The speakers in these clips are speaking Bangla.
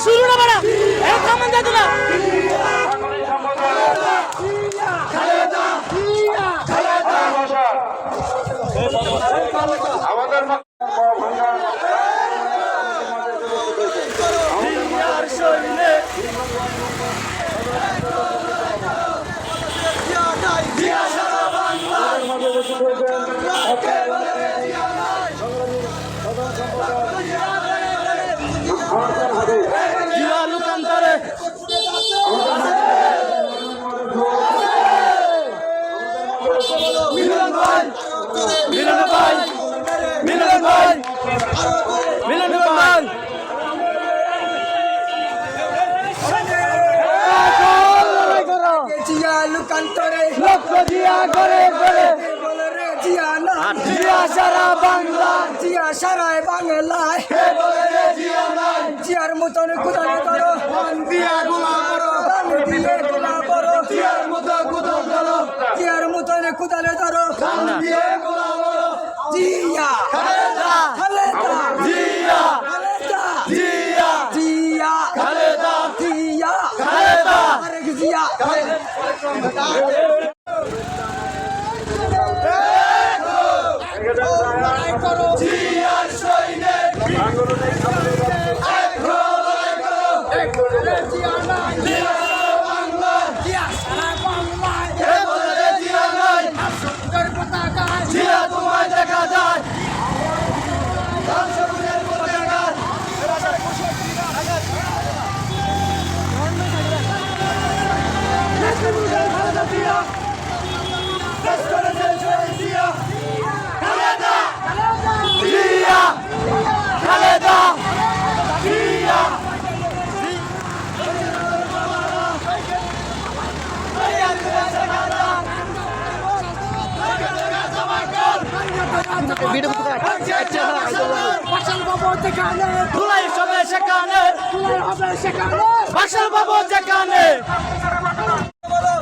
শুরু না বাড়া এই থামান দে তোলা আমাদের সারায় বাংলায় জিয়ার মতন কুদালে ধরো জিয়ার মতন কুদালে ধরো জিয়া খালেদা জিয়া খালেদা জিয়া জিয়া খালেদা জিয়া খালেদা আরেক জিয়া জিয়ার সৈনিক আন্দোলনের সামনে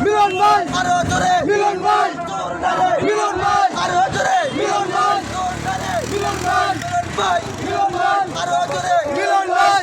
মিলন ভাই আরো জোরে মিলন ভাই মিলন ভাই আরো জোরে মিলন ভাই মিলন ভাই মিলন ভাই আরো জোরে মিলন ভাই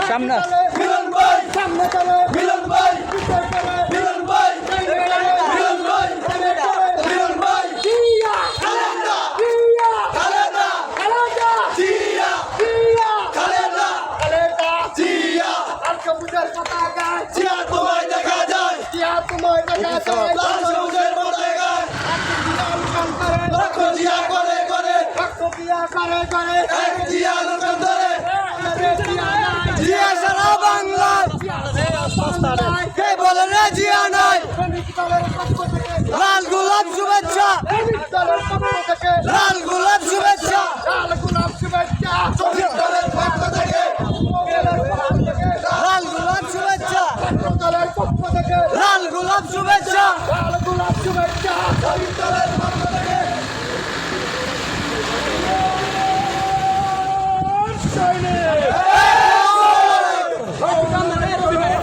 সামনে মিলন ভাই সামনে চলে মিলন ভাই মিলন ভাই মিলন ভাই মিলন ভাই জিয়া খালেদা জিয়া খালেদা খালেদা জিয়া জিয়া খালেদা খালেদা জিয়া আর কবুতর পতাকা জিয়া তোমায় দেখা যায় জিয়া তোমায় দেখা যায় লাল সবুজের পতাকা লক্ষ জিয়া করে করে লক্ষ জিয়া করে করে এক জিয়া লোকান্তরে জিয়া সারা বাংলা কে বলে রে জিয়া নাই লাল গোলাপ শুভেচ্ছা লাল গোলাপ শুভেচ্ছা লাল গোলাপ শুভেচ্ছা শহীদ দলের পক্ষ থেকে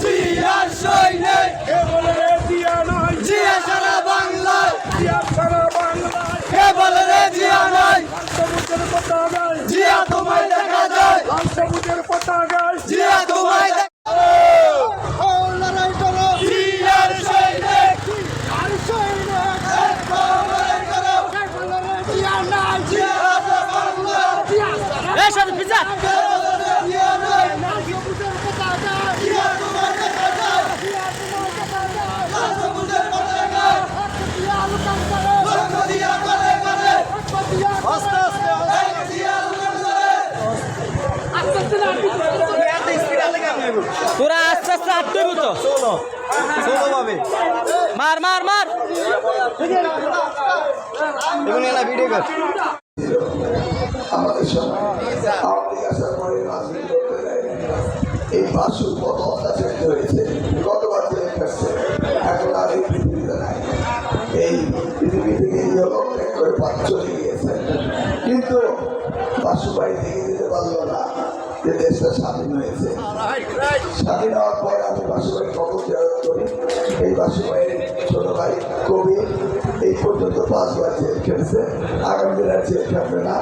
জিয়ার সৈনিক জিয়া সারা বাংলায় কে বলে রে জিয়া নাই জিয়া তোমায় দেখা যায় জিয়া তোমায় লড়াই করো জিয়ার সৈনিক লড়াই করো জিয়া নাই জিয়া সারা বাংলায় এই সব পিছা জিয়া নাই জিয়া তোমায় দেখা যায় সবুজের পতাকা লক্ষ্য দিয়া করে করে আস্তে আস্তে জিয়া তোরা আস্তে আস্তে আটকে তো ষোলো ভাবে মার মার মার এবং এলা ভিডিও কর আমাদের সময় আওয়ামী লীগ আসার পরে রাজনীতি করতে দেয়নি। এই বাসুর কত অত্যাচার হয়েছে, কতবার জেলে কাটছে, এখন আর এই পৃথিবীতে নাই। এই পৃথিবী থেকে এই জগৎ ত্যাগ করে পাঁচ চলে গিয়েছে, কিন্তু বাসু বাড়ি থেকে যেতে পারলো না যে দেশটা স্বাধীন হয়েছে। স্বাধীন হওয়ার পর আমি বাসু বাড়ি কবর জেরত করি। এই বাসু বাড়ির ছোট ভাই কবির এই পর্যন্ত 5 বার জেল খেটেছে, আগামী দিন আর জেল খাটবে না,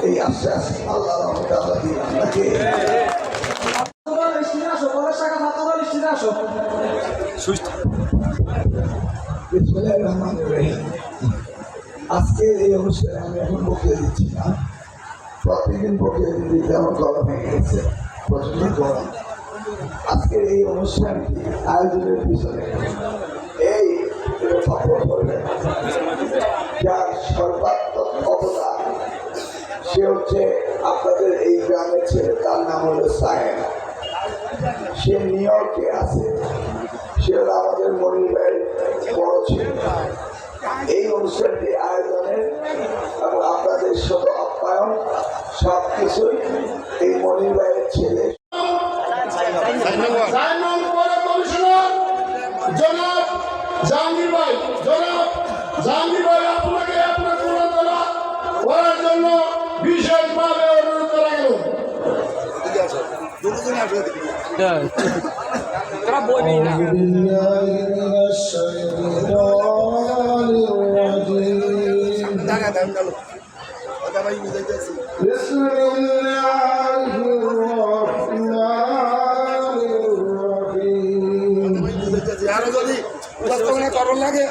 এই আশ্বাস আল্লাহ রহমতে আল্লাহ দিন আপনাকে। বিসমিল্লাহির রহমানির রহিম। আজকে এই অনুষ্ঠানে আমি এখন বক্তৃতা দিচ্ছি না, প্রত্যেকদিন বক্তৃতা দিতে আমার গলা ভেঙে গেছে, প্রচন্ড গরম। আজকের এই অনুষ্ঠানটি আয়োজনের পিছনে এই সফল করলেন যার সর্বাত্মক অবদান, সে হচ্ছে আপনাদের এই গ্রামের ছেলে, তার নাম হলো সায়েম। সে নিউ ইয়র্কে আছে, সে হলো আমাদের মনির ভাইয়ের বড় ছেলে। এই অনুষ্ঠানটি আয়োজনের এবং আপনাদের শত আপ্যায়ন সবকিছুই এই মনির ভাইয়ের ছেলে। সাইমন পৌর কমিশনার জনাব জাহাঙ্গীর ভাই, আপনাকে আপনার পুরোতলা করার জন্য বিশেষভাবে অনুরোধ করা গেল। তোরা বইবি না আরো যদি করণ লাগে